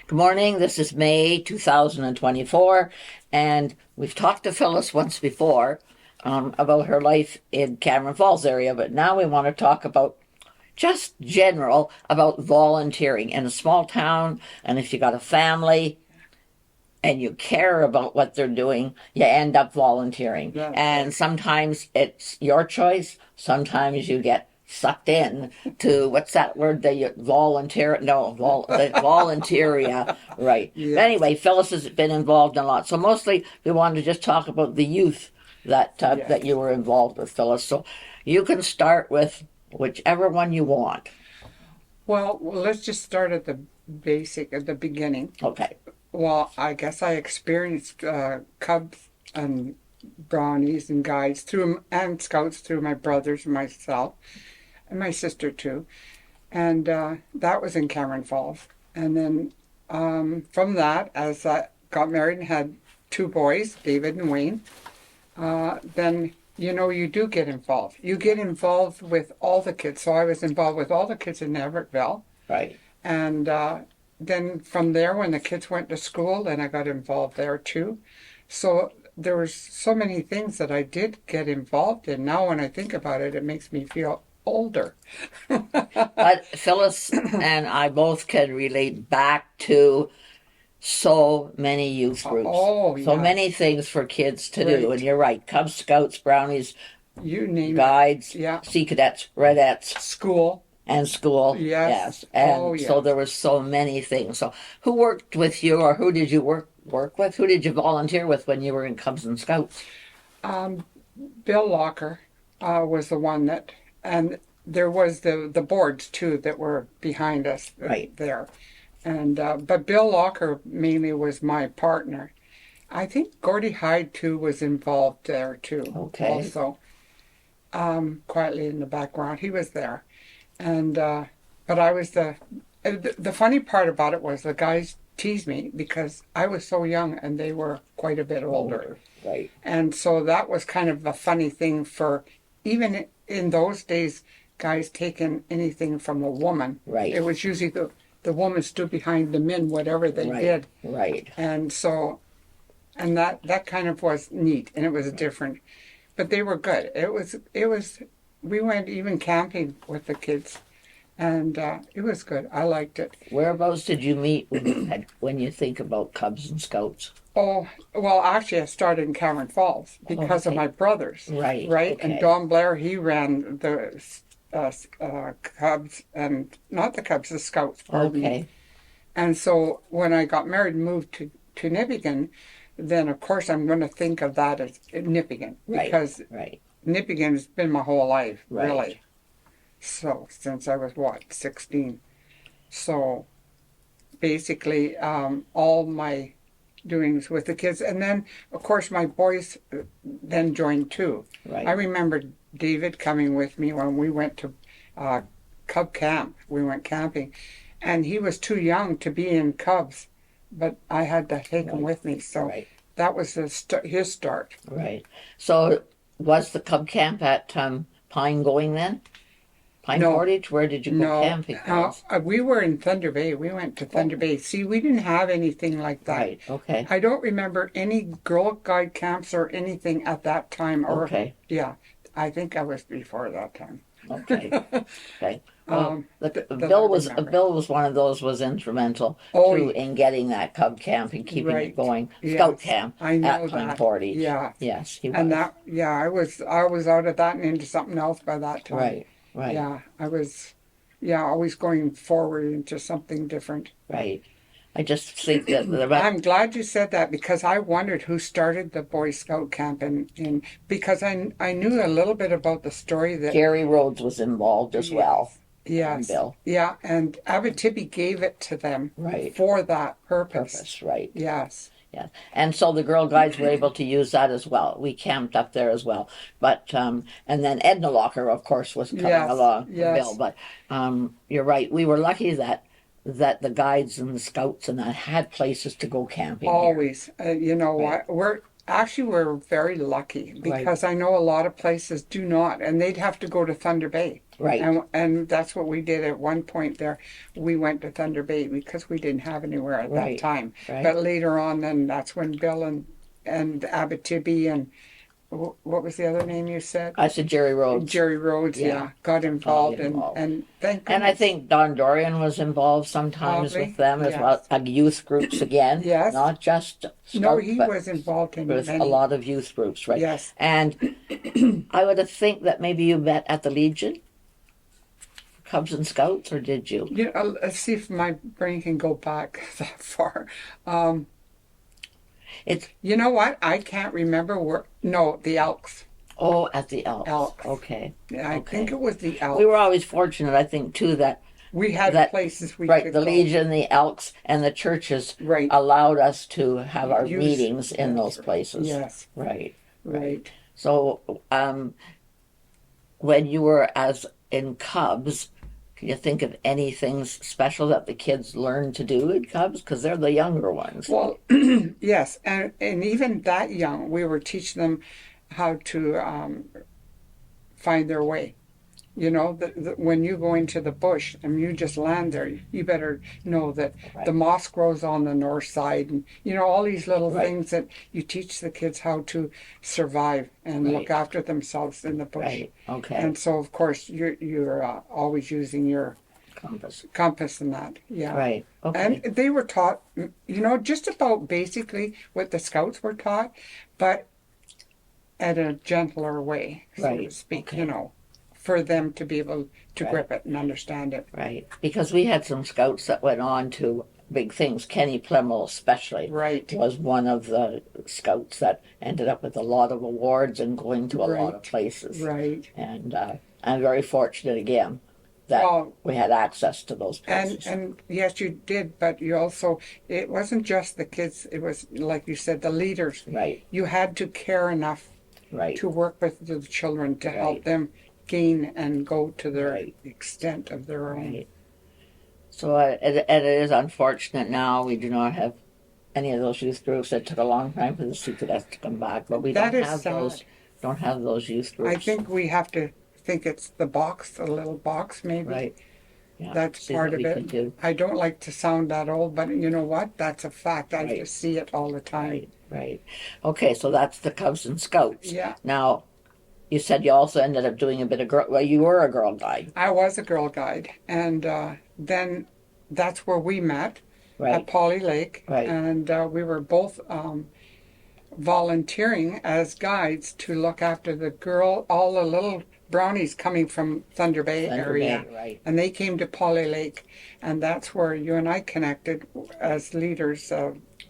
Good morning. This is May 2024, and we've talked to Phyllis once before about her life in Cameron Falls area, but now we want to talk about just general about volunteering in a small town, and if you got a family and you care about what they're doing, you end up volunteering. Yeah. And sometimes it's your choice, sometimes you get sucked in to what's that word that you volunteer the volunteeria, right. Yeah. But anyway, Phyllis has been involved in a lot, so mostly we wanted to just talk about the youth that you were involved with, Phyllis. So you can start with whichever one you want. Well, let's just start at the at the beginning. Okay. Well, I guess I experienced Cubs and Brownies and Guides and Scouts through my brothers and myself, and my sister too. And that was in Cameron Falls. And then from that, as I got married and had two boys, David and Wayne, then you do get involved. You get involved with all the kids. So I was involved with all the kids in Everettville. Right. And then from there, when the kids went to school, then I got involved there too. So there was so many things that I did get involved in. Now when I think about it, it makes me feel older. But Phyllis and I both can relate back to so many youth groups. Oh, So yeah. many things for kids to do. Right. And you're right. Cub Scouts, Brownies, You name Guides, it. Yeah. Sea Cadets, Redettes, School. and school. Yes. And Oh, so yes. there was so many things. So who worked with you, or who did you work with? Who did you volunteer with when you were in Cubs and Scouts? Bill Locker was the one that, and there was the boards too that were behind us Right. there. And but Bill Locker mainly was my partner. I think Gordy Hyde too was involved there too. Okay. Also, quietly in the background, he was there, and but I was the funny part about it was the guys teased me because I was so young and they were quite a bit older. Right. And so that was kind of a funny thing for, even in those days, guys taking anything from a woman. Right. It was usually the woman stood behind the men, whatever they Right. did. Right. And so, and that kind of was neat, and it was different. But they were good. We went even camping with the kids, and it was good. I liked it. Whereabouts did you meet when you think about Cubs and Scouts? Oh, well, actually, I started in Cameron Falls because of Okay. my brothers. Right. Right? Okay. And Don Blair, he ran the Cubs, and not the Cubs, the Scouts, pardon me. Okay. And so when I got married and moved to Nipigon, then of course I'm going to think of that as Nipigon. Right. Because Right. Nipigon's been my whole life, Right. really. So, since I was, 16. So, basically, all my doings with the kids. And then, of course, my boys then joined too. Right. I remember David coming with me when we went to Cub Camp. We went camping. And he was too young to be in Cubs, but I had to take him with me. So Right. that was his start. Right. So was the Cub Camp at Pine going then? Pine No. Portage? Where did you go No, camping? we were in Thunder Bay. We went to Thunder Bay. See, we didn't have anything like that. Right. Okay. I don't remember any Girl Guide camps or anything at that time. Or Okay. yeah, I think I was before that time. Okay. Okay. Well, that I Bill was remember. one of those was instrumental Oh, in getting that Cub Camp and keeping Right. it going. Yes, Scout Camp I know at Pine that. Portage. Yeah, Yes, he was. and I was out of that and into something else by that time. Right. Right. Yeah, I was. Yeah, always going forward into something different. Right. I just think that I'm glad you said that because I wondered who started the Boy Scout camp because I knew a little bit about the story that Gary Rhodes was involved as well. yes, And Bill. yeah, and Abitibi gave it to them Right. for that purpose. Purpose. Right. Yes, Yeah, and so the Girl Guides were able to use that as well. We camped up there as well, but and then Edna Locker, of course, was coming Yes, along. yes. Bill, but you're right. We were lucky that the guides and the scouts and that had places to go camping. Here. always. You know Right. what? Actually, we're very lucky because I know a lot of places do not, and they'd have to go to Thunder Bay. Right. And that's what we did at one point there. We went to Thunder Bay because we didn't have anywhere at that time. Right. But later on, then that's when Bill and Abitibi and what was the other name you said? I said Jerry Rhodes. Jerry Rhodes, yeah, got involved, and thank goodness. And I think Don Dorian was involved sometimes Probably, with them as yes. well. Youth groups again. Yes. Not just No, Scout, he but was involved in with many. a lot of youth groups, right? Yes. And I would have think that maybe you met at the Legion, Cubs and Scouts, or did you? You know, let's see if my brain can go back that far. It's You know what? I can't remember where. No, the Elks. oh, at the Elks. Elks. Okay. I think it was the Elks. We were always fortunate, I think, too, that We had that- places we right, could the go. Legion, the Elks, and the churches Right. allowed us to have our Use- meetings in those places. Yes, Right. right. So, when you were as in Cubs, can you think of anything special that the kids learned to do in Cubs? Because they're the younger ones. Well, yes, and even that young, we were teaching them how to find their way. You know, when you go into the bush and you just land there, you better know that Right. the moss grows on the north side, and you know all these little Right. things that you teach the kids how to survive and Right. look after themselves in the bush. Right. Okay. And so, of course, you're always using your Compass. compass and that. Yeah. Right. Okay. And they were taught, you know, just about basically what the scouts were taught, but at a gentler way, so to Right, speak, okay. you know, for them to be able to Right. grip it and understand it. Right. Because we had some scouts that went on to big things. Kenny Plemmel, especially, Right. was one of the scouts that ended up with a lot of awards and going to a lot of Right. places. Right. And I'm very fortunate again that Well, we had access to those places. And yes, you did, but you also, it wasn't just the kids, it was, like you said, the leaders. Right. You had to care enough Right. to work with the children to Right. help them gain and go to their Right. extent of their own. Right. So it is unfortunate now we do not have any of those youth groups. It took a long time for the CPS to come back, but we That don't is have sad. those. Don't have those youth groups. I think we have to think it's the box, the little box maybe. Right. Yeah. That's See part what of we it. can do. I don't like to sound that old, but you know what? That's a fact. I Right. just see it all the time. Right. Right. Okay. So that's the Cubs and Scouts. Yeah. Now, you said you also ended up doing a bit of girl. Well, you were a Girl Guide. I was a Girl Guide, and then that's where we met Right. at Polly Lake, Right. and we were both volunteering as guides to look after all the little brownies coming from Thunder Bay Thunder area. Bay, right. And they came to Polly Lake, and that's where you and I connected as leaders.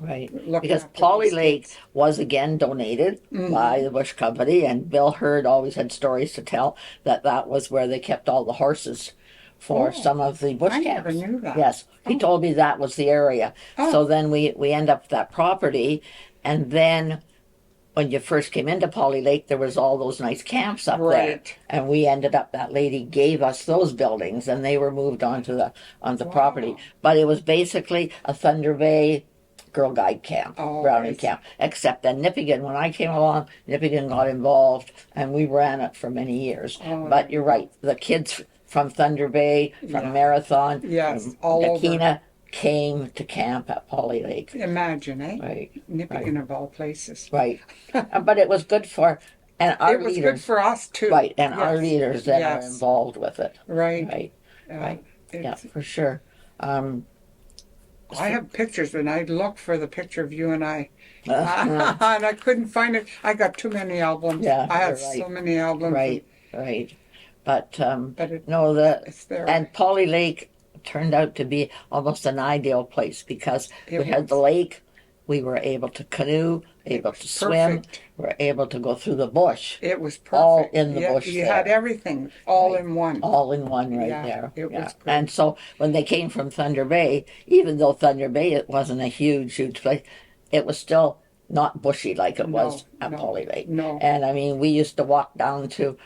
Right. Looking Because after Polly these Lake kids. was again donated Mm-hmm. by the Bush Company, and Bill Hurd always had stories to tell that was where they kept all the horses for Oh, some of the bush I camps. never knew that. Yes, he told me that was the area. Oh. So then we end up with that property, and then when you first came into Polly Lake, there was all those nice camps up there, Right. and we ended up. That lady gave us those buildings, and they were moved onto the property. But it was basically a Thunder Bay Girl Guide camp, Oh, Brownie I see. camp. Except that Nipigon, when I came along, Nipigon got involved, and we ran it for many years. Oh. But you're right, the kids from Thunder Bay, from Yeah. Marathon, Yes, from all over. Nakina, came to camp at Polly Lake. Imagine, eh? Right, Nipigon of all places. right. But it was good for, and our It was leaders, good for us too. right, and our Yes. leaders that are Yes. involved with it. Right. Right, right. Yeah, It's- for sure. I have pictures, and I looked for the picture of you and I, Uh, and I couldn't find it. I got too many albums. Yeah, I have you're right. so many albums. right, right. But But no, it's there. and Polly Lake turned out to be almost an ideal place because It we had was. the lake, we were able to canoe, able was to swim, perfect. we were able to go through the bush, It was perfect. all in the Yeah, bush You had there. everything all Right. in one. all in one right Yeah, there. it yeah. was great. And so when they came from Thunder Bay, even though Thunder Bay it wasn't a huge place, it was still not bushy like it was at no, Polly Lake. no. And I mean, we used to walk down to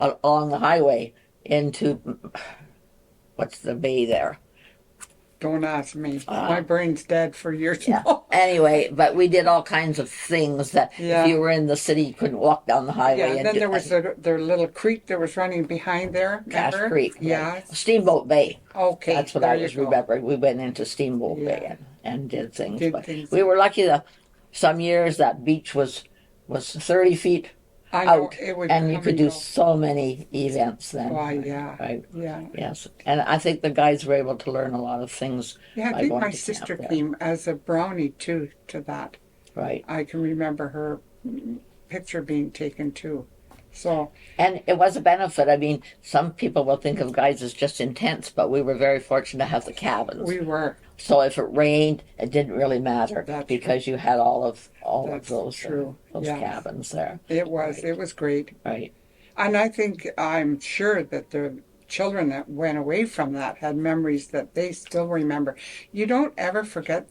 along the highway into what's the bay there? Don't ask me. Ah. My brain's dead for years Yeah. now. Anyway, but we did all kinds of things that Yeah. if you were in the city, you couldn't walk down the highway. Yeah, and and then do, there was their little creek that was running behind there. Cache Remember? Creek. Right? Yeah. Steamboat Bay. Okay. That's what there I you was go. remembering. We went into Steamboat Yeah. Bay and did things. Did but things. we were lucky that some years that beach was 30 feet I know out, it would and you come could and do go. so many events then. Why, yeah. Right. Yeah. Yes. And I think the guides were able to learn a lot of things. Yeah, I by think going my to camp sister there. came as a brownie too to that. Right. I can remember her picture being taken too. So And it was a benefit. I mean, some people will think of guides as just intense, but we were very fortunate to have the cabins. we were. So if it rained, it didn't really matter That's because you had all of That's those true. those Yeah. cabins there. It was. Right. It was great. Right. And I'm sure that the children that went away from that had memories that they still remember. You don't ever forget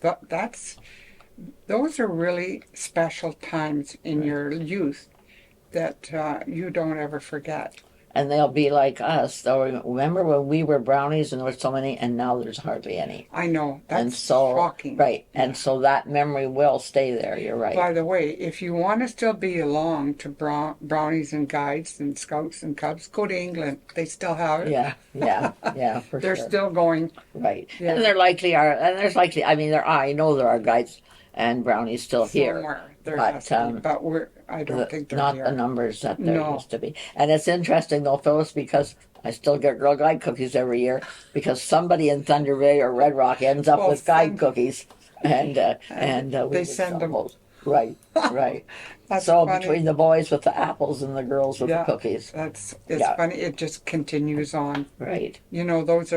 those are really special times in Right. your youth that you don't ever forget. And they'll be like us. They'll remember when we were brownies and there were so many, and now there's hardly any. I know. And That's so, shocking. right. Yeah. And so that memory will stay there. You're right. By the way, if you want to still be along to brownies and guides and scouts and cubs, go to England. They still have it. Yeah, for They're sure. still going. Right. Yeah. And I mean, I know there are guides and brownies still here. Somewhere there but, has to be, but I don't think they're not here. the numbers that there No. used to be. And it's interesting though, Phyllis, because I still get Girl Guide cookies every year because somebody in Thunder Bay or Red Rock ends up Well, with guide send- cookies, and we they would send sell them. those. Right, right. That's So funny. between the boys with the apples and the girls with Yeah. the cookies, It's Yeah. funny. It just continues on. right? You know, those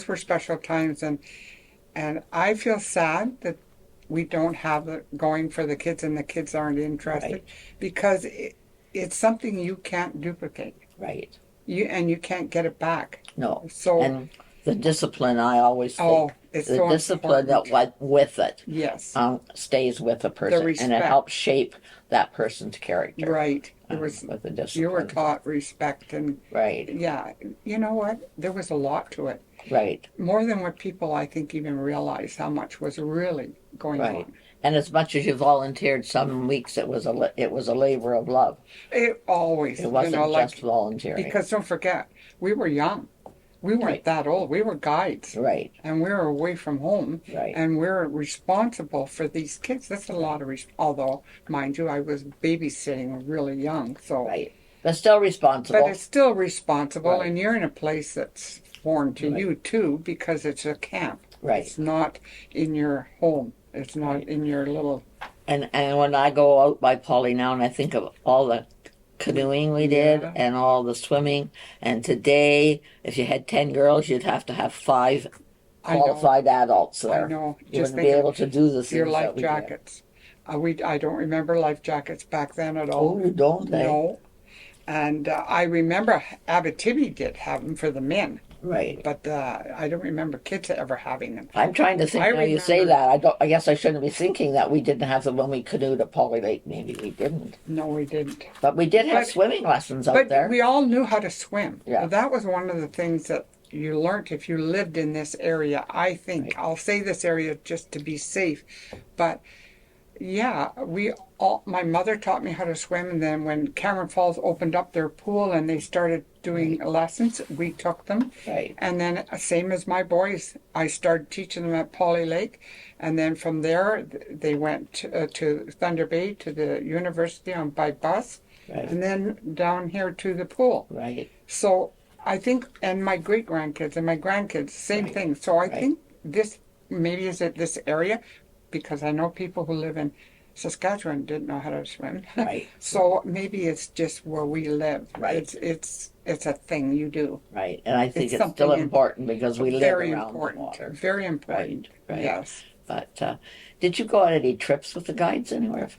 were special times, and I feel sad that we don't have it going for the kids, and the kids aren't interested Right. because it's something you can't duplicate. Right. You can't get it back. No. So And the discipline, I always think, it's the so discipline that important. went with it Yes, stays with a person, and respect. it helps shape that person's character. right. It was with the discipline. you were taught respect, and Right, yeah, you know what? There was a lot to it. right, More than what people, I think, even realize how much was really going right. on. And as much as you volunteered, some weeks it was a labor of love. It always, It wasn't like, just volunteering. because don't forget, we were young. We weren't Right. that old. We were guides, Right, and we were away from home, right, and we're responsible for these kids. That's a lot of although, mind you, I was babysitting really young, so. right. But still responsible. But it's still responsible, Right. and you're in a place that's foreign to Right. you too, because it's a camp. Right. It's not in your home. It's not Right. in your little. And when I go out by Polly now and I think of all the canoeing we did Yeah. and all the swimming, and today, if you had 10 girls, you'd have to have 5 I know. qualified adults there. I know. You Just wouldn't be think able of to do the things your that life we did. jackets. I don't remember life jackets back then at all. Oh, you don't, eh? No. And I remember Abitibi did have them for the men, Right. but I don't remember kids ever having them. I'm trying to think I now you say remember- that. I guess I shouldn't be thinking that we didn't have them when we canoed at Polly Lake. Maybe we didn't. No, we didn't. But we did have But- swimming lessons out But there. we all knew how to swim. Yeah. That was one of the things that you learned if you lived in this area, I think. Right. I'll say this area just to be safe. But yeah, my mother taught me how to swim, and then when Cameron Falls opened up their pool and they started doing lessons, we took them. Right. And then same as my boys, I started teaching them at Polly Lake, and then from there they went to Thunder Bay to the university by bus, Right. and then down here to the pool. Right. So I think, and my great grandkids and my grandkids, same Right. thing. So I Right. think this maybe is it this area, because I know people who live in Saskatchewan didn't know how to swim. Right. So maybe it's just where we live. Right. It's a thing you do. Right. And I think It's it's still something important because we live Very around important. the water. Very important. Right. Yes. But did you go on any trips with the guides anywhere?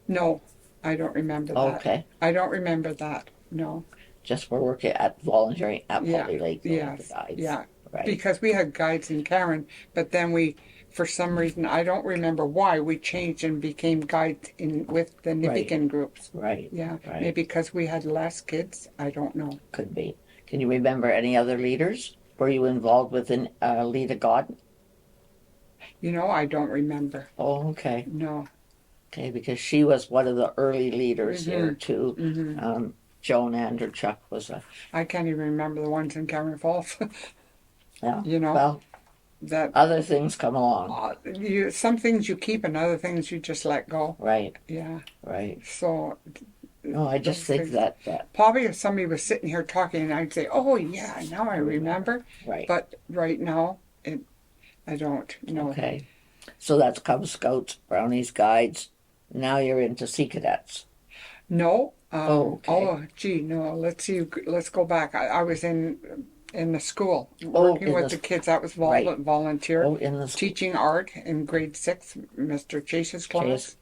No, I don't remember that. Okay. I don't remember that. No. Just for working at volunteering at Yeah. Polly Lake with Yes. the guides. Yeah. Right. Because we had guides in Karen, but then we, for some reason, I don't remember why, we changed and became guides with the Nipigon groups. Right. Yeah, Right. maybe because we had less kids. I don't know. Could be. Can you remember any other leaders? were you involved with in Lead of God? You know, I don't remember. Oh, okay. No. Okay, because she was one of the early leaders here too. Joan Anderchuk was a I can't even remember the ones in Cameron Falls. yeah. You know, Well, that other things come along. some things you keep and other things you just let go. Right, Yeah. right. So No, I just those think things- that probably if somebody was sitting here talking, I'd say, "Oh yeah, now I remember." right. But right now, I don't. No. Okay. So that's Cub Scouts, Brownies, Guides. Now you're into Sea Cadets. No. Okay. Oh, gee, no. Let's see. Let's go back. I was in the school Oh, working in with the- the kids. That was right. volunteer. Oh, in the school. Teaching art in grade 6, Mr. Chase's class. Chase.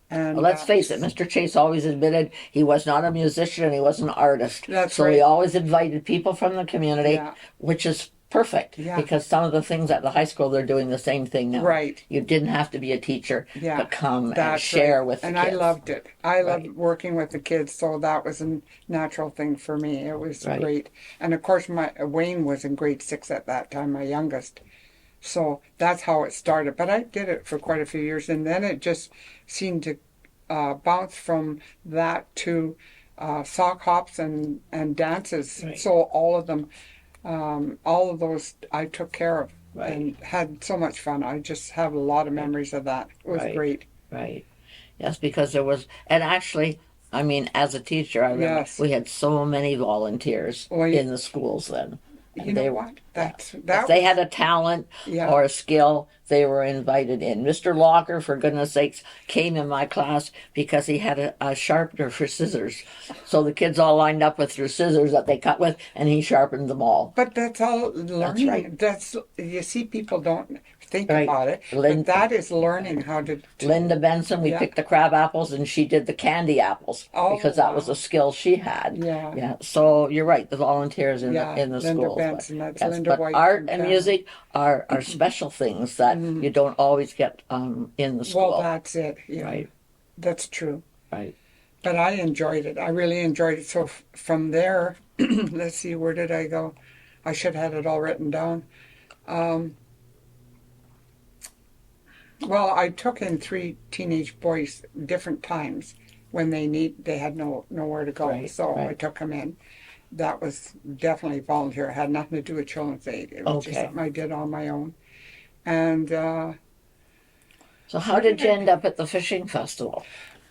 And Well, let's face it, Mr. Chase always admitted he was not a musician and he was an artist. That's so right. he always invited people from the community, Yeah. which is perfect Yeah. because some of the things at the high school, they're doing the same thing now. Right. You didn't have to be a teacher Yeah, to come and that's share right. with the and kids. I loved it. I loved Right. working with the kids, so that was a natural thing for me. It was Right. great. And of course, my Wayne was in grade 6 at that time, my youngest. So that's how it started. But I did it for quite a few years, and then it just seemed to bounce from that to sock hops and dances. Right. So all of them, all of those I took care of. Right. And had so much fun. I just have a lot of memories of that. It was Right. great. Right. Yes, because there was, and actually, I mean, as a teacher, I remember Yes. we had so many volunteers Well, in the schools then. You And know they what? That's If that. they had a talent Yeah. or a skill, they were invited in. Mr. Locker, for goodness sakes, came in my class because he had a sharpener for scissors. So the kids all lined up with their scissors that they cut with, and he sharpened them all. But that's all learning. right. That's you see, people don't think Right. about it. Lin- But that is learning how to. Linda Benson, we Yeah. picked the crab apples, and she did the candy apples Oh, because that was wow. a skill she had. Yeah. Yeah. So you're right. The volunteers in Yeah, the Linda schools. Benson, But, that's Linda but White art from and Canada. music are special things that you don't always get in the school. Well, that's it. Yeah, Right. that's true. Right. But I enjoyed it. I really enjoyed it. So from there, let's see, where did I go? I should have had it all written down. Well, I took in 3 teenage boys different times when they had nowhere to go. Right, So I right. took them in. That was definitely volunteer. It had nothing to do with Children's Aid. It was just Okay. something I did on my own. And So how did you end up at the fishing festival?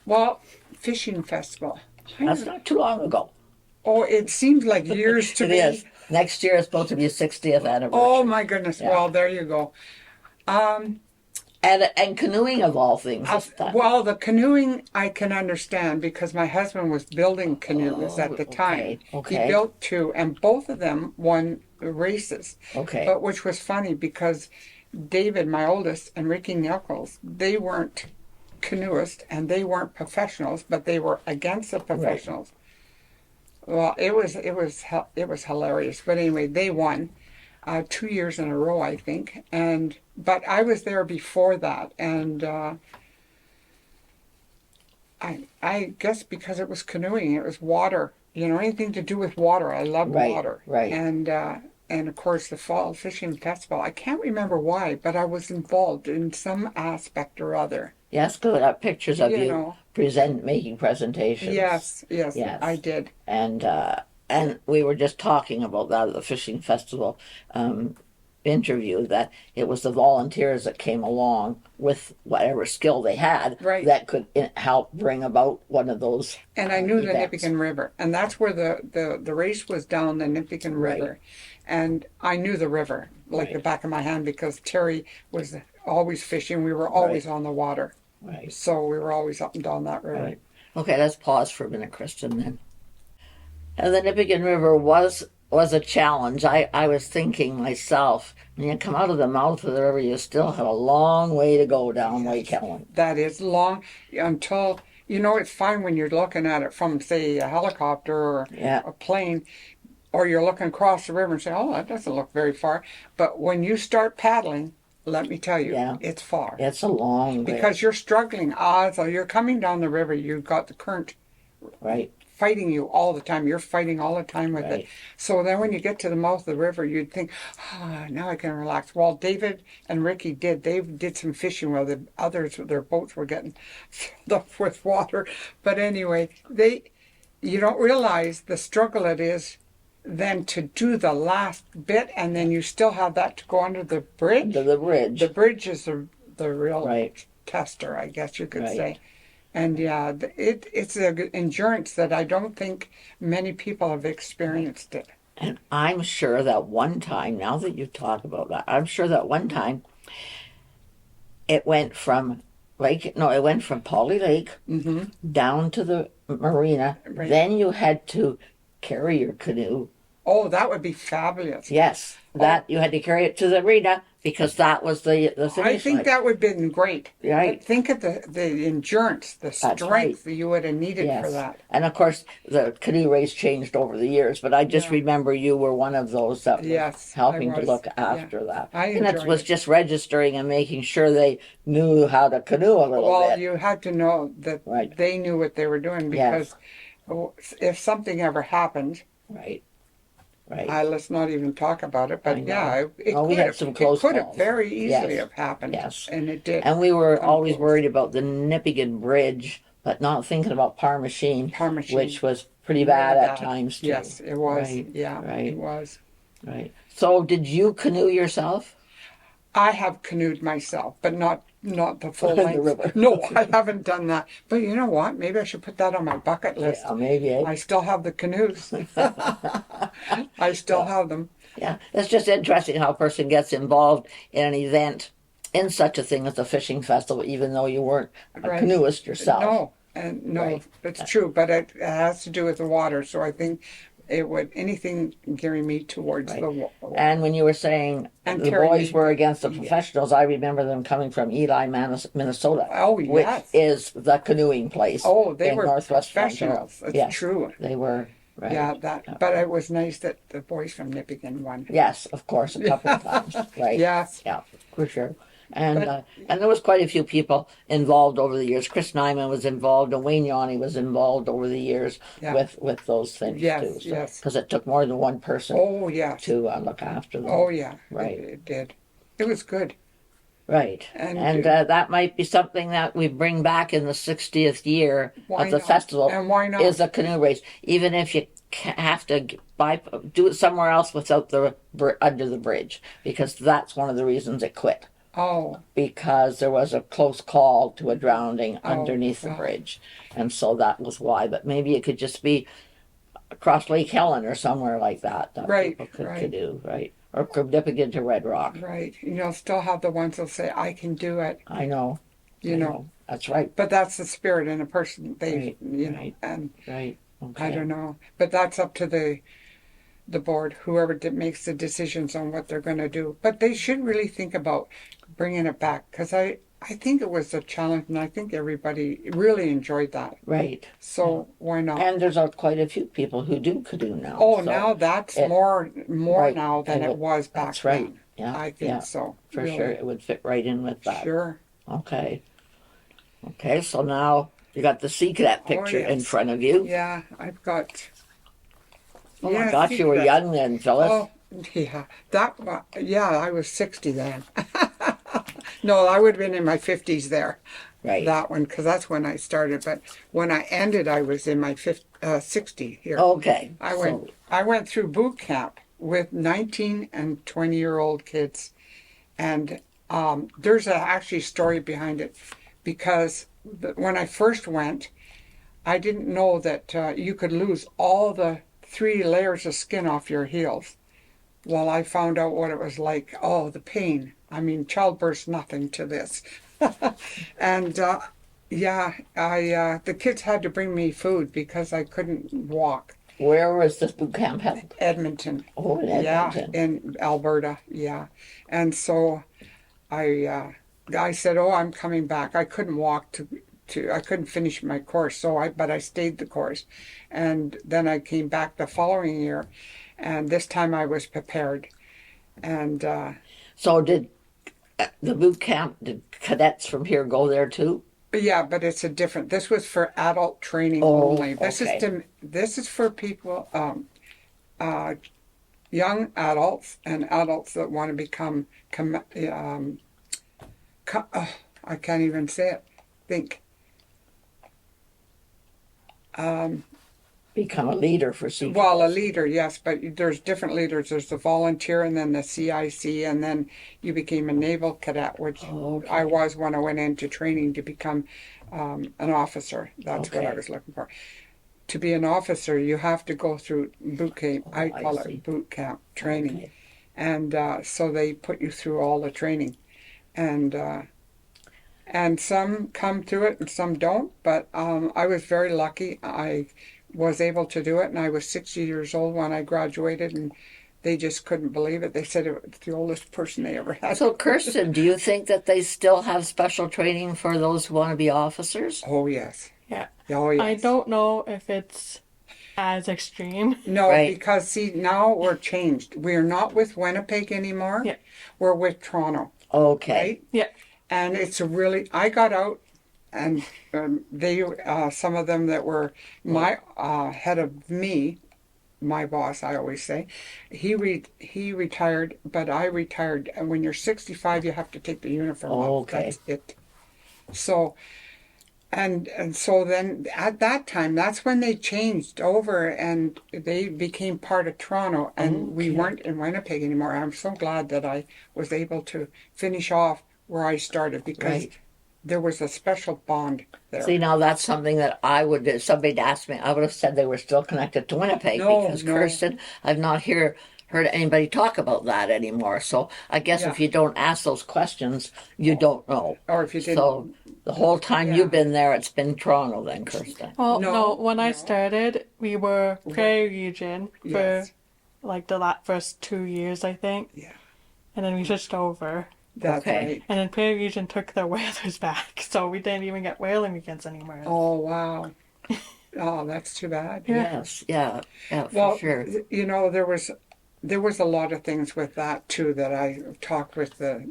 well, fishing festival. That's not too long ago. Oh, it seems like years to It me. is. Next year is supposed to be 60th anniversary. Oh my goodness! Yeah. Well, there you go. And canoeing of all things. is that- Well, the canoeing I can understand because my husband was building canoes at the time. okay. He built 2, and both of them won races. Okay. But which was funny because David, my oldest, and Ricky Nichols, they weren't canoeists and they weren't professionals, but they were against the professionals. Well, it was hilarious. But anyway, they won 2 years in a row, I think. But I was there before that, and I guess because it was canoeing, it was water. You know, anything to do with water. I loved Right, water. right. And of course the fall fishing festival. I can't remember why, but I was involved in some aspect or other. Yes, good. Pictures of You you know. making presentations. Yes, Yes. I did. And we were just talking about that at the fishing festival interview, that it was the volunteers that came along with whatever skill they had Right. that could help bring about one of those. And I knew the events. Nipigon River, and that's where the race was down the Nipigon Right. River, and I knew the river like the Right. back of my hand because Terry was always fishing. We were always on the water, Right. so we were always up and down that river. Right. Okay, let's pause for a minute, Kristen, then. And the Nipigon River was a challenge. I was thinking myself, when you come out of the mouth of the river, you still have a long way to go down Lake Helen. That is long until it's fine when you're looking at it from, say, a helicopter or Yeah. a plane, or you're looking across the river and say, "Oh, that doesn't look very far." But when you start paddling, let me tell you, Yeah. it's far. It's a long way. Because you're struggling. So you're coming down the river, you've got the current Right. fighting you all the time. You're fighting all the time with it. Right. So then when you get to the mouth of the river, you'd think, now I can relax. Well, David and Ricky did. They did some fishing while the others, their boats were getting filled up with water. But anyway, you don't realize the struggle it is then to do the last bit, and then you still have that to go under the bridge. Under the bridge. The bridge is the real Right. tester, I guess you could Right. say. And yeah, it's an endurance that I don't think many people have experienced it. And I'm sure that one time, now that you talk about that, I'm sure that one time it went from it went from Polly Lake down to the marina. Right. Then you had to carry your canoe. Oh, that would be fabulous. Yes, that you had to carry it to the arena because that was the finish I think line. that would have been great. Right. But think of the endurance, the strength right. that you would have needed Yes. for that. And of course, the canoe race changed over the years, but I just remember you were one of those that was Yes, helping I to was. look Yeah. after that. I And it enjoyed was it. just registering and making sure they knew how to canoe a little Well, bit. you had to know that Right. they knew what they were doing, because if something ever happened, Right. Right. let's not even talk about it. I But know. yeah, it Oh, we could had have, some close it could have calls. very easily Yes. have happened. Yes. And it did. And we were come always close. worried about the Nipigon Bridge, but not thinking about Parmachene, which was pretty bad Really at times too. Yes, it was. Right. Yeah, Right. it was. Right. So, did you canoe yourself? I have canoed myself, but not the full In the length. river. No, I haven't done that. But you know what? Maybe I should put that on my bucket list. Yeah, maybe. Eh? I still have the canoes. I still have them. Yeah, it's just interesting how a person gets involved in an event in such a thing as a fishing festival, even though you weren't a Right. canoeist yourself. No, and no, Right. it's true. But it has to do with the water. So I think it would anything gearing me towards the water. And when you were saying And the carry boys me- were against the professionals, I remember them coming from Ely, Minnesota, Oh, which yes. is the canoeing place. Oh, they in were Northwest professionals. Ontario. It's Yes, true. they were. Right. Yeah, but it was nice that the boys from Nipigon won. Yes, of course, a couple of times. Right. Yes. Yeah, for sure. And there was quite a few people involved over the years. Chris Nyman was involved, and Wayne Yanni was involved over the years Yeah. with those things Yes, too. yes. Because it took more than one person Oh, yes. to look after them. Oh, yeah. Right. It did. It was good. Right. And, That might be something that we bring back in the 60th year Why of the not? festival. And why not? Is a canoe race, even if you have to do it somewhere else without under the bridge, because that's one of the reasons it quit. Oh, Because there was a close call to a drowning underneath the God. bridge, and so that was why. But maybe it could just be across Lake Helen or somewhere like that Right, people could right. canoe, right? Or from Nipigon to Red Rock. right. You'll still have the ones that'll say, I can do it, I know. you I know. That's right. But that's the spirit in a person. They, Right, you know, right. and Right. Okay. I don't know. But that's up to the board, whoever makes the decisions on what they're going to do. But they should really think about bringing it back, because I think it was a challenge, and I think everybody really enjoyed that. Right. So why not? And there's quite a few people who do canoe now. Oh, so now that's it- more right, now than and it was back that's right. then. Yeah. I think yeah, so. for really. sure. It would fit right in with that. Sure. Okay. Okay, so now you got the sea cadet picture in yes. front of you. Yeah, I've got. Oh yeah, my gosh, see you were that. young then, Phyllis. Oh, yeah. Yeah, I was 60 then. No, I would have been in my 50s there. Right. That one, because that's when I started. But when I ended, I was in my 60 here. Okay. I went through boot camp with 19 and 20-year-old kids, and there's actually story behind it, because when I first went, I didn't know that you could lose all the 3 layers of skin off your heels. Well, I found out what it was like. Oh, the pain. I mean, childbirth's nothing to this. And yeah, the kids had to bring me food because I couldn't walk. Where was this boot camp held? Edmonton. Oh, in Yeah, Edmonton. in Alberta. Yeah, and so I said, "Oh, I'm coming back." I couldn't walk I couldn't finish my course, but I stayed the course, and then I came back the following year, and this time I was prepared, and So did the boot camp, did cadets from here go there too? Yeah, but it's a different. This was for adult training Oh, only. okay. This is for people, uh, young adults and adults that want to become. I can't even say it. Think. Um, Become a leader for Sea well, a Cadets. leader, yes, but there's different leaders. There's the volunteer, and then the CIC, and then you became a naval cadet, which I Okay. was when I went into training to become an officer. That's what I Okay. was looking for. To be an officer, you have to go through boot camp. Oh, I I call it see. boot camp training, Okay. and so they put you through all the training, and some come to it and some don't. But I was very lucky. I was able to do it, and I was 60 years old when I graduated, and they just couldn't believe it. They said it was the oldest person they ever had. So, Kirsten, do you think that they still have special training for those who want to be officers? Oh yes, Yeah. oh I yes. don't know if it's as extreme. No, Right. because see, now we're changed. We're not with Winnipeg anymore. Yeah. We're with Toronto, Okay. right? Yeah. And it's a really, I got out, and they, some of them that were my head of me, my boss, I always say, he retired, but I retired. And when you're 65, you have to take the uniform off. Okay. That's it. So, and so then at that time, that's when they changed over and they became part of Toronto, and we Okay. weren't in Winnipeg anymore. I'm so glad that I was able to finish off where I started, because Right. there was a special bond there. See, now that's something that I would, if somebody'd asked me, I would have said they were still connected to Winnipeg No, because no. Kirsten, I've not heard anybody talk about that anymore. So I guess Yeah. if you don't ask those questions, you don't know. Or if you didn't. So the whole time Yeah. you've been there, it's been Toronto then, Kirsten. Well, No, no, when I no. started, we were Prairie Region for Yes. like the first 2 years, I think. Yeah. And then we switched over. That's Okay. right. And then Prairie Region took their whalers back, so we didn't even get whaling weekends anymore. Oh, wow. Oh, that's too bad. Yeah. Yes, yeah, for Well, sure. you know, there was a lot of things with that too that I talked with the.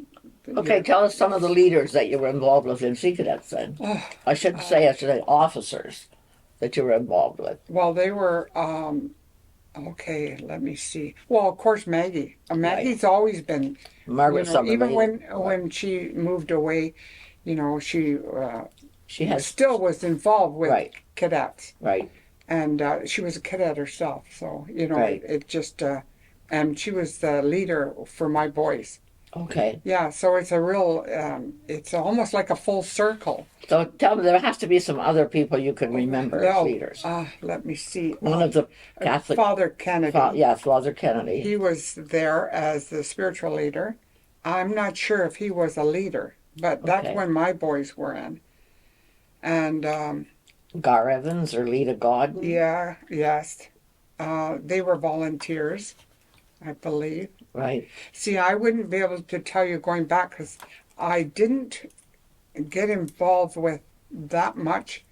Okay, tell us some of the leaders that you were involved with in Sea Cadets then. Oh, I should say officers that you were involved with. well, they were. Okay, let me see. Well, of course, Maggie. Maggie's always been. Margaret Even Summerlee. when she moved away, you know, she She has, still was involved with Right. cadets, right, and she was a cadet herself. So you know, Right. it just. And she was the leader for my boys. okay. Yeah, so it's a real, it's almost like a full circle. So tell me, there has to be some other people you can remember as Well, leaders. let me see. One of the Catholic, Father Kennedy. Father Kennedy. He was there as the spiritual leader. I'm not sure if he was a leader, but that's Okay. when my boys were in. And Gar Evans or Lita God. yeah, yes, they were volunteers, I believe. Right, See, I wouldn't be able to tell you going back because I didn't get involved with that much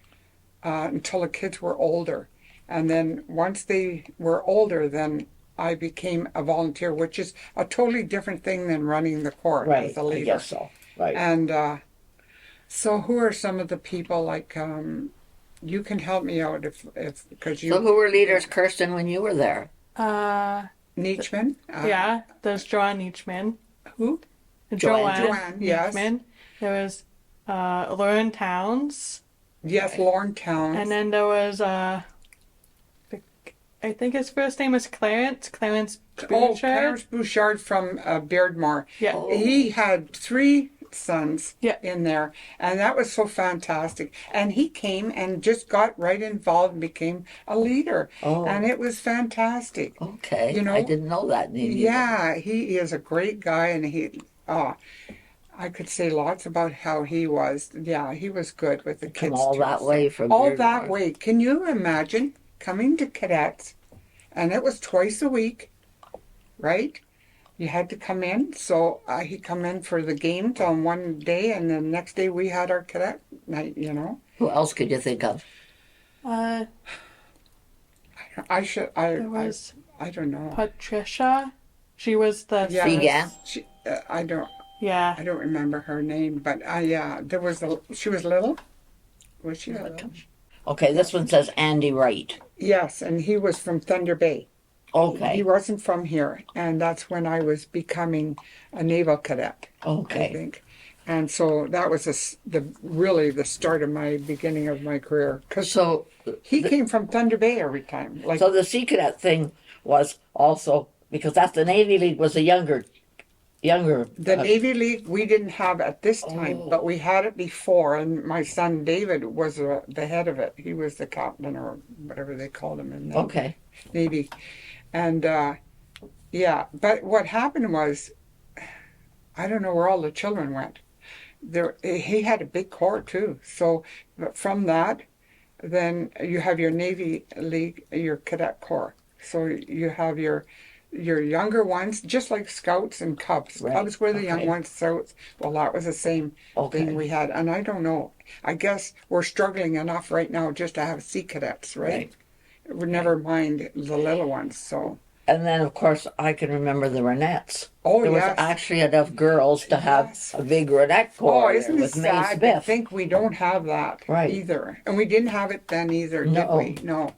until the kids were older. And then once they were older, then I became a volunteer, which is a totally different thing than running the court right. as a I leader. guess so. Right. And so, who are some of the people like? You can help me out if because you So who were leaders, Kirsten, when you were there? Nietzschman. Yeah, there's Joanne Nietzschman. Who? Joanne Yes. Nietzschman. There was Lauren Towns. Yes, Lorne Towns. And then there was I think his first name was Clarence. Clarence Bouchard. Clarence Bouchard from Beardmore. Yeah. Oh. He had 3 sons Yeah. in there, and that was so fantastic. And he came and just got right involved and became a leader. Oh. And it was fantastic. Okay. You know, I didn't know that. Neither. Yeah, he is a great guy, and I could say lots about how he was. Yeah, he was good with the kids. Come all too. that way from All Beardmore. that way. Can you imagine coming to cadets, and it was twice a week, right? You had to come in. So he come in for the games on one day, and the next day we had our cadet night. You know, Who else could you think of? There was I don't know. Patricia. She was the Yeah, Began? I don't Yeah. remember her name, but yeah, she was little. Was she a little? Okay, this one says Andy Wright. Yes, and he was from Thunder Bay. He Okay, wasn't from here, and that's when I was becoming a naval cadet, I okay. think. And so that was really the start of my beginning of my career. Because So, he came from Thunder Bay every time. Like so the Sea Cadet thing was also, because that's the Navy League was a younger, the Navy League, we didn't have at this time, but we had it before. And my son David was the head of it. He was the captain or whatever they called him in the okay, Navy. And yeah, but what happened was, I don't know where all the children went. He had a big corps too. So from that, then you have your Navy League, your cadet corps. So you have your younger ones, just like Scouts and Cubs. Right, Cubs were the young okay. ones. Scouts, well, that was the same okay. thing we had. And I don't know. I guess we're struggling enough right now just to have sea cadets, right? Never mind the little ones. So. And then, of course, I can remember the Renettes. Oh, There was yes. actually enough girls to have Yes. a big Renette Oh, corps there isn't it with May sad to Smith. think we don't have that Right. either? And we didn't have it then either, did No. we? No.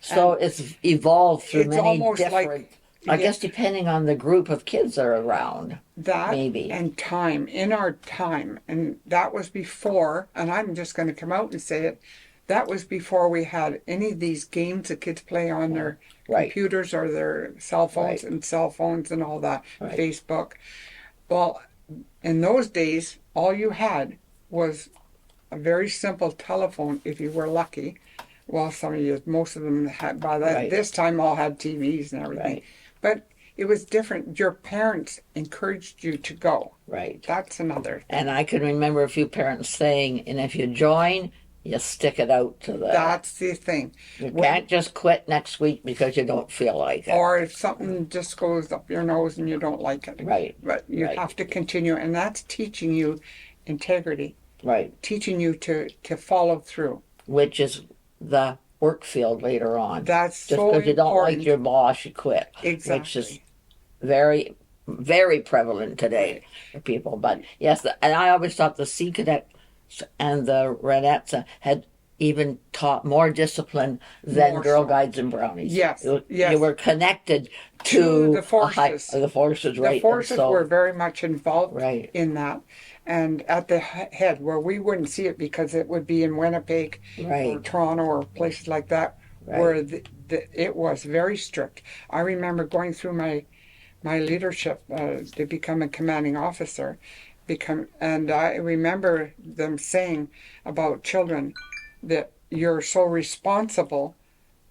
So it's evolved through It's many almost different. like I guess depending on the group of kids that are around. that Maybe. and time, in our time. And that was before, and I'm just going to come out and say it, that was before we had any of these games that kids play on their Right. computers or their cell phones Right. and cell phones and all that, Right. Facebook. Well, in those days, all you had was a very simple telephone if you were lucky. Well, some of you, most of them had, by that, Right. this time all had TVs and everything. Right. But it was different. Your parents encouraged you to go. Right. That's another. And I can remember a few parents saying, and if you join, you stick it out to the. That's the thing. You can't just quit next week because you don't feel like it. Or if something just goes up your nose and you don't like it. Right. But you Right. have to continue. And that's teaching you integrity, Right. teaching you to follow through. Which is the work field later on. That's Just so because you don't important. like your boss, you quit. Exactly. Which is very, very prevalent today for people. But yes, and I always thought the Sea Cadets and the Renettes had even taught more discipline than More Girl so. Guides and Brownies. Yes, You yes. were connected To the a high- forces. the forces, right. The and forces so- were very much involved Right. in that. And at the head, where we wouldn't see it because it would be in Winnipeg or Right. Toronto or places like that, Right. where it was very strict. I remember going through my leadership to become a commanding officer, and I remember them saying about children that you're so responsible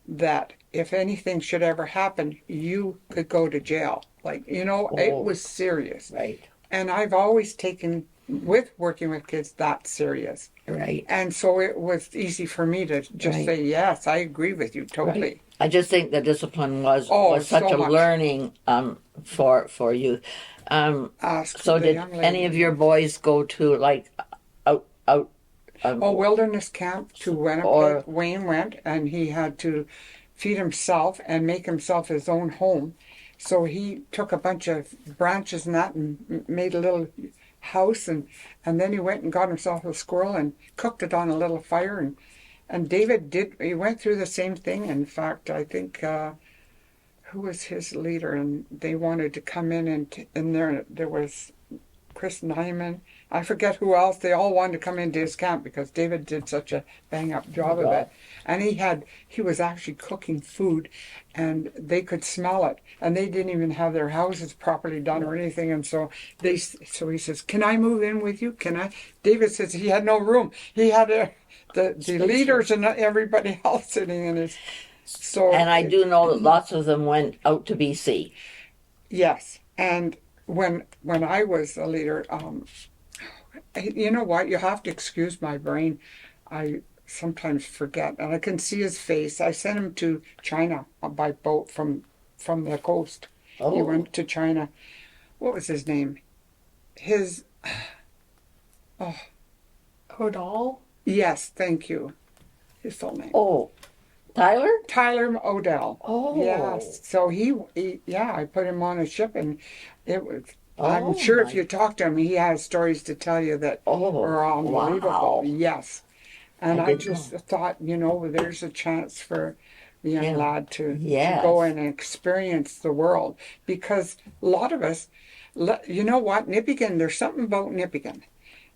that if anything should ever happen, you could go to jail. Like, it Oh. was serious. Right. And I've always taken, with working with kids, that serious. Right. And so it was easy for me to just Right. say, yes, I agree with you totally. Right. I just think the discipline was Oh, such so a much. learning for youth. Ask So the did young lady. any of your boys go to like out? Wilderness camp to Winnipeg. Or- Wayne went, and he had to feed himself and make himself his own home. So he took a bunch of branches and that and made a little house, and then he went and got himself a squirrel and cooked it on a little fire. And David he went through the same thing. In fact, I think, who was his leader? And they wanted to come in, and there was Chris Nyman. I forget who else. They all wanted to come into his camp because David did such a bang-up job of it. And he was actually cooking food, and they could smell it. And they didn't even have their houses properly done or anything. And so he says, "Can I move in with you? Can I?" David says he had no room. He had the leaders and everybody else sitting in his. So And I do know that lots of them went out to BC. Yes, and when I was a leader, you know what? You have to excuse my brain. I sometimes forget, and I can see his face. I sent him to China by boat from the coast. He Oh, went to China. What was his name? Odal? Yes, thank you. His full name. oh, Tyler. Tyler Odell. Oh, Yes. So I put him on a ship, and it was. I'm Oh, sure if my- you talk to him, he has stories to tell you that Oh, are unbelievable. wow. Yes. And I I did just not. thought, there's a chance for the young Yeah. lad to Yes. go in and experience the world. Because a lot of us, you know what, Nipigon, there's something about Nipigon.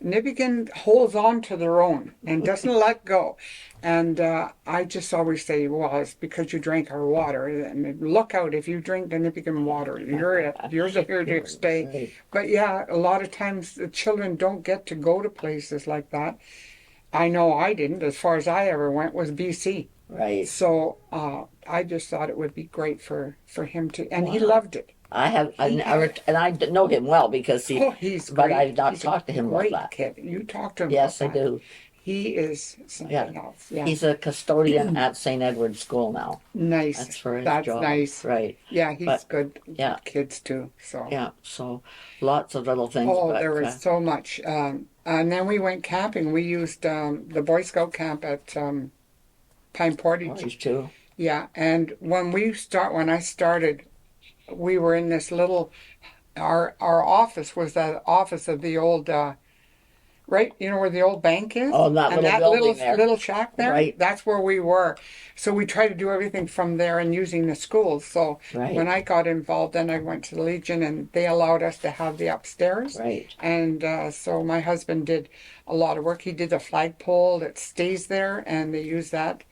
Nipigon holds on to their own and doesn't let go. And I just always say, well, it's because you drank our water. And look out, if you drink the Nipigon water, you're here to stay. Right. But yeah, a lot of times the children don't get to go to places like that. I know I didn't. As far as I ever went was BC. Right. So I just thought it would be great for him to, and he Wow. loved it. I have, He had- and I know him well because He's but great. I've not He's talked to a him about great that. kid. You talk to him Yes, I about that. do. He is something else. Yeah. He's a custodian at St. Edward's School now. Nice. That's for his That's job. nice. Right. Yeah, he's But- good. yeah. Good kids too. So. Yeah. So lots of little things. Oh, but, there was so much. And then we went camping. We used the Boy Scout camp at Pine Portage. Portage too. Yeah, and when I started, we were in this little. Our office was the office of the old. Right, where the old bank is? Oh, that and little that building little there. little shack there? Right. That's where we were. So we tried to do everything from there and using the schools. So Right. when I got involved, then I went to the Legion and they allowed us to have the upstairs. Right. And so my husband did a lot of work. He did the flagpole that stays there and they use that.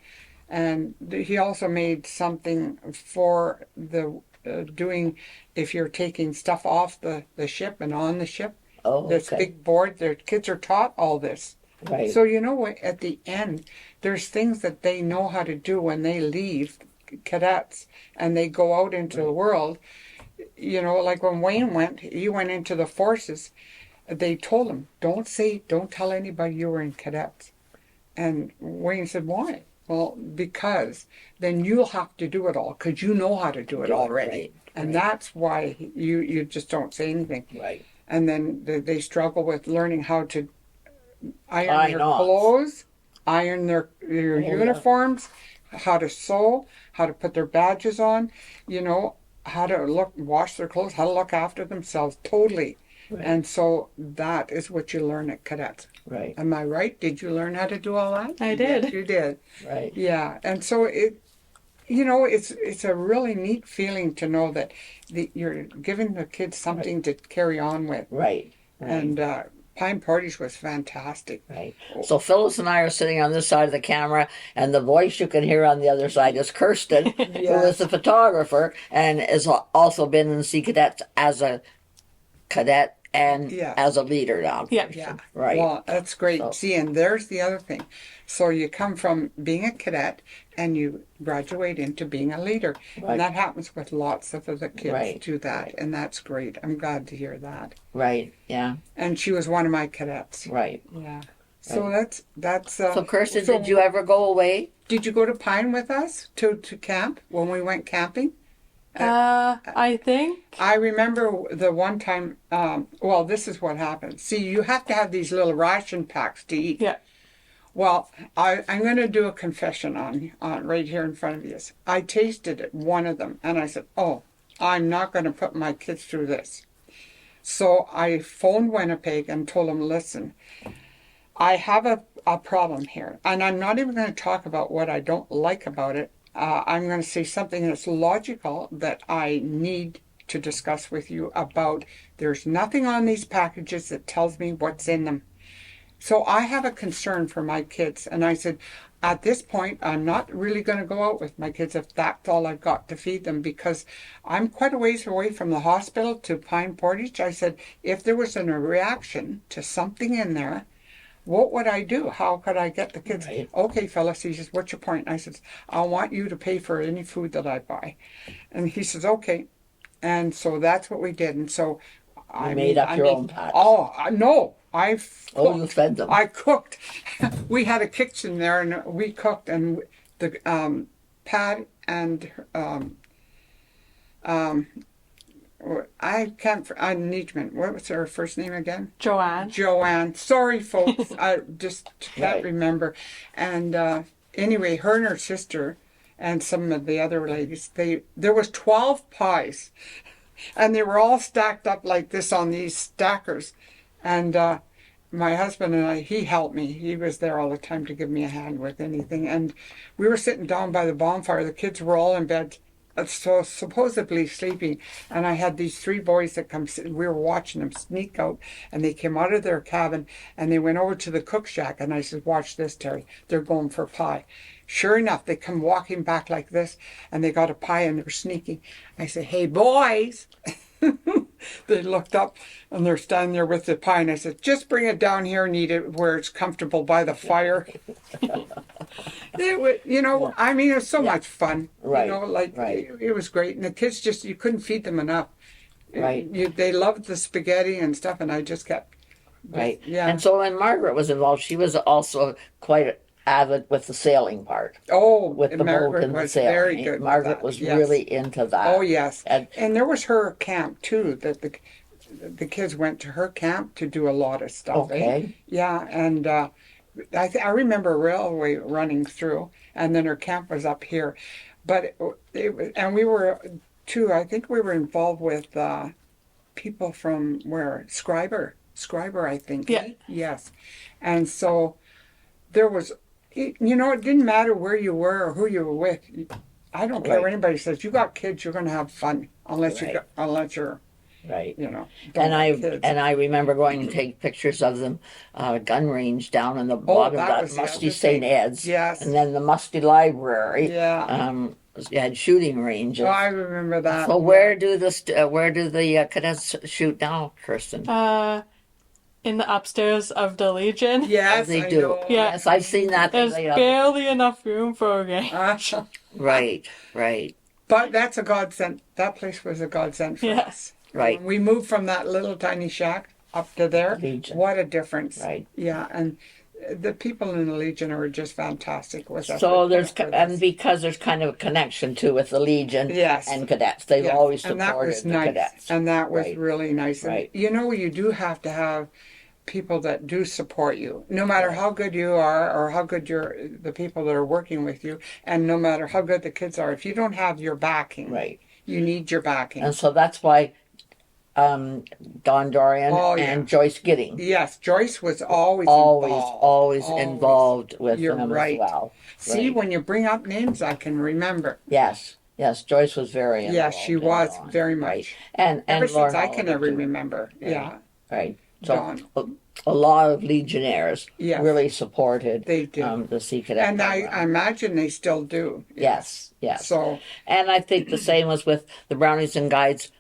And he also made something for the doing if you're taking stuff off the ship and on the ship. Oh, This okay. big board, their kids are taught all this. Right. So you know what? At the end, there's things that they know how to do when they leave cadets and they go out into the world. Like when Wayne went, he went into the forces. They told him, don't tell anybody you were in cadets. And Wayne said, why? Well, because then you'll have to do it all because you know how to do it already. Right. And that's why you just don't say anything. Right. And then they struggle with learning how to iron Tie their knots. clothes, iron their yeah. uniforms, how to sew, how to put their badges on, how to wash their clothes, how to look after themselves totally. Right. And so that is what you learn at cadets. Right. Am I right? Did you learn how to do all that? I did. Yes, you did. Right. Yeah. And so it's a really neat feeling to know that you're giving the kids something to carry on with. Right. Right. And Pine Portage was fantastic. Right. So Phyllis and I are sitting on this side of the camera, and the voice you can hear on the other side is Kirsten, who is a photographer and has also been in Sea Cadets as a cadet and Yeah. as a leader now. Yeah. Yeah. Right. Well, that's great. So- See, and there's the other thing. So you come from being a cadet and you graduate into being a leader. Right. And that happens with lots of the kids Right. do that. Right. And that's great. I'm glad to hear that. Right. Yeah. And she was one of my cadets. Right. Yeah. So that's So Kirsten, so did you ever go away? did you go to Pine with us to camp when we went camping? I think. I remember the one time, well, this is what happened. See, you have to have these little ration packs to eat. Yeah. Well, I'm going to do a confession on right here in front of you. I tasted one of them and I said, oh, I'm not going to put my kids through this. So I phoned Winnipeg and told them, listen, I have a problem here. And I'm not even going to talk about what I don't like about it. I'm going to say something that's logical that I need to discuss with you about. There's nothing on these packages that tells me what's in them. So I have a concern for my kids. And I said, at this point, I'm not really going to go out with my kids if that's all I've got to feed them because I'm quite a ways away from the hospital to Pine Portage. I said, if there was a reaction to something in there, what would I do? How could I get the kids? Right. Okay, Phyllis, he says, what's your point? And I said, I want you to pay for any food that I buy. And he says, okay. And so that's what we did. And so I made up your own packs. Oh, no. Oh, you fed them. I cooked. We had a kitchen there and we cooked and the Pat and I can't. Nipigon. What was her first name again? Joanne. Joanne. Sorry, folks. I just can't Right. remember. And anyway, her and her sister and some of the other ladies. There was 12 pies, and they were all stacked up like this on these stackers, and my husband and I, he helped me. He was there all the time to give me a hand with anything. And we were sitting down by the bonfire. The kids were all in bed, so supposedly sleeping. And I had these three boys that come. We were watching them sneak out, and they came out of their cabin and they went over to the cook shack. And I said, "Watch this, Terry. They're going for pie." Sure enough, they come walking back like this, and they got a pie and they're sneaking. I said, "Hey, boys." They looked up and they're standing there with the pie, and I said, "Just bring it down here and eat it where it's comfortable by the fire." It was, I mean, it was so much fun. Right, Like right. it was great, and the kids you couldn't feed them enough. Right. They loved the spaghetti and stuff, and I just kept. Right. Yeah. And so when Margaret was involved, she was also quite avid with the sailing part, Oh, with the boat Margaret and the was sailing. very good with Margaret that, was yes. really into that. Oh yes, And and there was her camp too. That the kids went to her camp to do a lot of stuff. okay. Yeah, and I remember a railway running through, and then her camp was up here, but it was, and we were too. I think we were involved with people from where Scriber, I think. Yeah. Yes, and so there was. It didn't matter where you were or who you were with. I don't care Right. what anybody says. You got kids, you're going to have fun unless Right. unless you're Right. don't And have kids. I remember going to take pictures of them, gun range down in the Oh, bottom that of was that the musty other St. thing. Ed's. Yes. And then the musty library. Yeah. You had shooting ranges. Oh, I remember that. So where do the cadets shoot now, Kirsten? In the upstairs of the Legion. Yes, they I do. know. Yeah. Yes, I've seen that. There's They lay up- barely enough room for a game. Right, right, But that's a godsend. That place was a godsend for Yeah. us. right, When we moved from that little tiny shack up to there, Legion. what a difference. right. Yeah, and the people in the Legion are just fantastic with us. So They there's put up with us. because there's kind of a connection too with the Legion Yes. and cadets. They've Yes, always and supported that was the nice. cadets. And that was Right. really nice. And Right. you do have to have people that do support you, no matter how good you are or how good the people that are working with you, and no matter how good the kids are. If you don't have your backing, Right. you need your backing. And so that's why Don Dorian Oh, and yeah. Joyce Gidding Yes, Joyce was always always involved. involved with You're them right. as well. See, Right. when you bring up names, I can remember. Yes, Joyce was very involved. Yes, she in was Dawn. very Right. much. And Ever Laura since I can Oliver, ever too. remember. Right. Yeah, Right. So Dawn. a lot of Legionnaires Yes. really supported They did. the Sea Cadet And I program. imagine they still do. Yes. So, And I think the same was with the Brownies and Guides.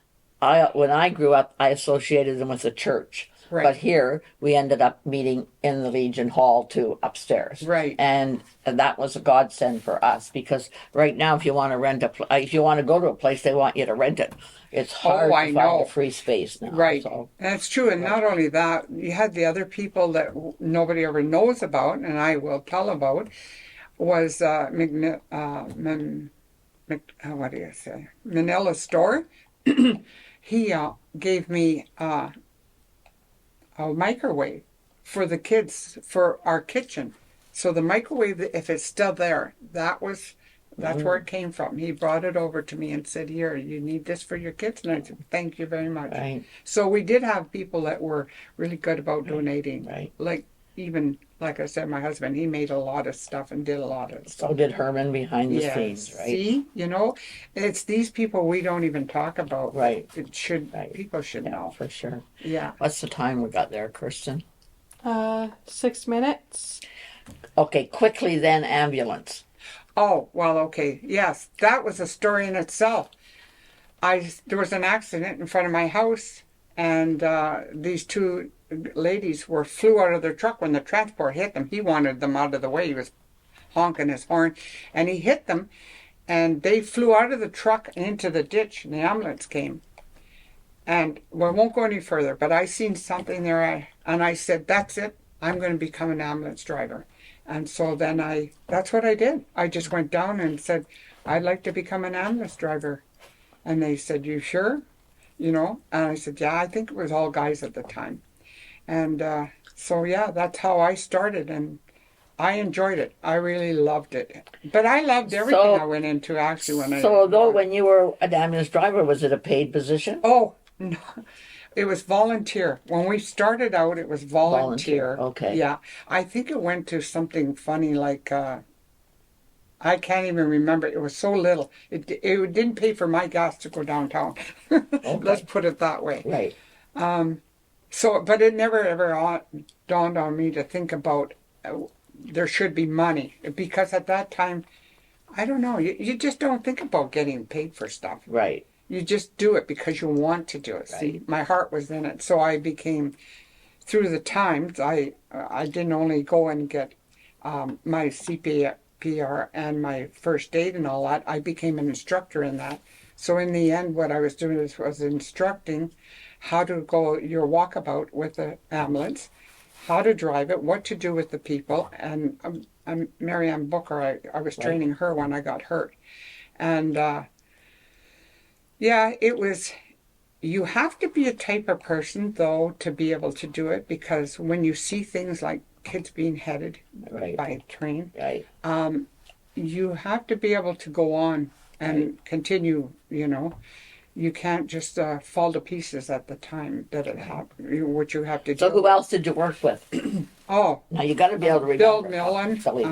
When I grew up, I associated them with the church. Right. But here, we ended up meeting in the Legion Hall too, upstairs. Right. And that was a godsend for us because right now, if you want to if you want to go to a place, they want you to rent it. It's hard I to know. find a free space now. right. So, That's true. And not only that, you had the other people that nobody ever knows about, and I will tell about, was what do you say? Manila Store. He gave me a microwave for the kids for our kitchen. So the microwave, if it's still there, that's where it came from. He brought it over to me and said, "Here, you need this for your kids." And I said, "Thank you very much." right. So we did have people that were really good about donating. Right. Like I said, my husband, he made a lot of stuff and did a lot of stuff. So did Herman behind the Yes. scenes, right? See, it's these people we don't even talk about. Right. It people should Yeah, know. for sure. Yeah. What's the time we got there, Kirsten? 6 minutes. Okay, quickly then, ambulance. Oh, well, okay. Yes, that was a story in itself. There was an accident in front of my house, and these two ladies flew out of their truck when the transport hit them. He wanted them out of the way. He was honking his horn, and he hit them, and they flew out of the truck and into the ditch, and the ambulance came. And I won't go any further, but I seen something there, and I said, "That's it. I'm going to become an ambulance driver." And so then that's what I did. I just went down and said, "I'd like to become an ambulance driver." And they said, "You sure?" And I said, "Yeah, I think it was all guys at the time." And so, yeah, that's how I started. And I enjoyed it. I really loved it. But I loved everything I went into, actually. When you were an ambulance driver, was it a paid position? Oh, No, it was volunteer. When we started out, it was volunteer. Okay. Yeah, I think it went to something funny like I can't even remember. It was so little. It didn't pay for my gas to go downtown. Let's put it that way. Right. So, but it never ever dawned on me to think about there should be money because at that time, I don't know. You just don't think about getting paid for stuff. Right. You just do it because you want to do it. Right. See, my heart was in it, so I became. Through the times, I didn't only go and get my CPR and my first aid and all that. I became an instructor in that. So in the end, what I was doing was instructing how to go your walkabout with the ambulance, how to drive it, what to do with the people. And Mary Ann Booker, I was training her when I got hurt. And yeah, it was, you have to be a type of person, though, to be able to do it, because when you see things like kids being headed Right. by a train, Right. you have to be able to go on and continue, you know. You can't just fall to pieces at the time that it happened, what you have to do. So who else did you work with? Oh, Now you got to be able to remember. Bill Millen. Philly.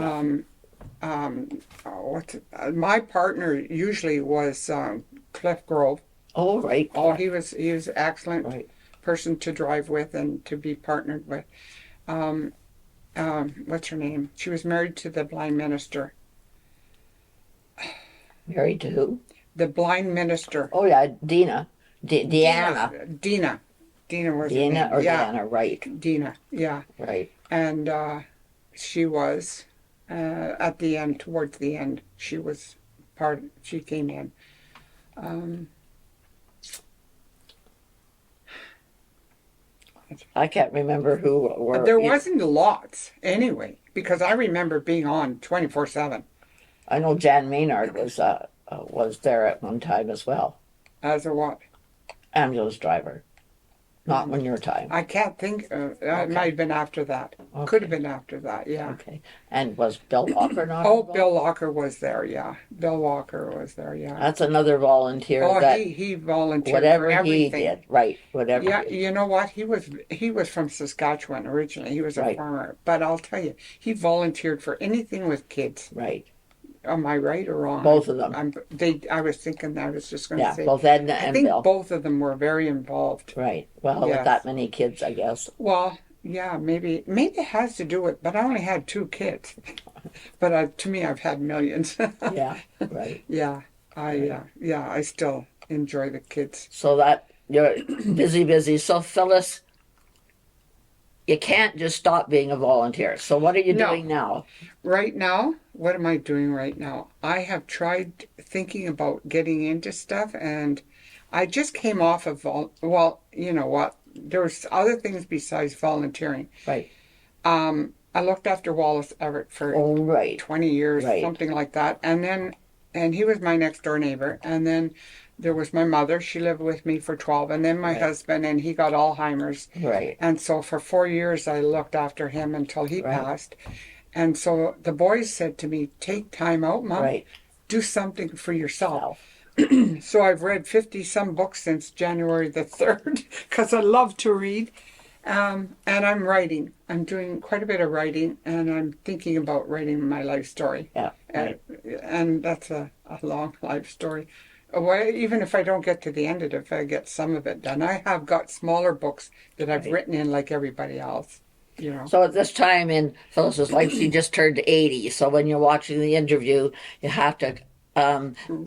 My partner usually was Cliff Grove. Oh, right. Oh, he was an excellent Right. person to drive with and to be partnered with. What's her name? She was married to the blind minister. Married to who? The blind minister. Oh, yeah, Dina. Deanna. Dina. Dina was her Dina name. or Yeah, Deanna, right. Dina. Yeah. Right. And she was, at the end, towards the end, she was she came in. I can't remember who were. There wasn't lots anyway, because I remember being on 24/7 I know Jan Maynard was there at one time as well. as a what? Ambulance driver. Not on your time. I can't think. It might have been after that. Could have been after that, yeah. Okay. And was Bill Walker not Oh, involved? Bill Walker was there, yeah. Bill Walker was there, yeah. That's another volunteer Oh, that he volunteered whatever for he everything. did. Right. Whatever. Yeah, he did. you know what? He was from Saskatchewan originally. He was a Right. farmer. But I'll tell you, he volunteered for anything with kids. Right. Am I right or wrong? Both of them. I was thinking, I was just going to Yeah. say. Both Edna I and think Bill. both of them were very involved. Right. Well, with Yes. that many kids, I guess. Well, yeah, maybe it has to do with, but I only had 2 kids. But to me, I've had millions. Yeah. Right. Yeah, I still enjoy the kids. So that you're busy. So Phyllis, you can't just stop being a volunteer. So what are you No. doing now? Right now, what am I doing right now? I have tried thinking about getting into stuff, and I just came off of, well, you know what? There's other things besides volunteering. Right. I looked after Wallace Everett for Oh, right. 20 years, Right. something like that. And he was my next door neighbor. And then there was my mother. She lived with me for 12. And then my Right. husband, and he got Alzheimer's. Right. And so for 4 years, I looked after him until he Right. passed. And so the boys said to me, take time out, Mom. Right. Do something for yourself. Self. So I've read 50-some books since January the 3rd because I love to read. And I'm writing. I'm doing quite a bit of writing, and I'm thinking about writing my life story. Yeah. Right. And that's a long life story. Well, even if I don't get to the end of it, if I get some of it done. I have got smaller books that I've Right. written in like everybody else, you know. So at this time in Phyllis's life, she just turned 80. So when you're watching the interview, you have to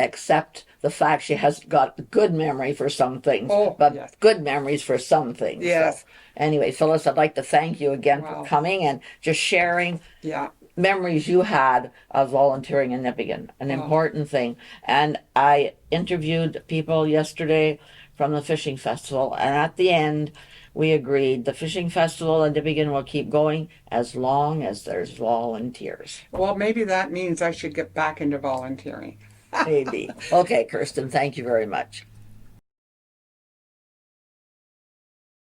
accept the fact she has got good memory for some things, Oh, but yes. good memories for some things. Yes. So, anyway, Phyllis, I'd like to thank you again Wow. for coming and just sharing Yeah. memories you had of volunteering in Nipigon, an important thing. And I interviewed people yesterday from the fishing festival, and at the end, we agreed the fishing festival in Nipigon will keep going as long as there's volunteers. Well, maybe that means I should get back into volunteering. Maybe. Okay, Kirsten, thank you very much.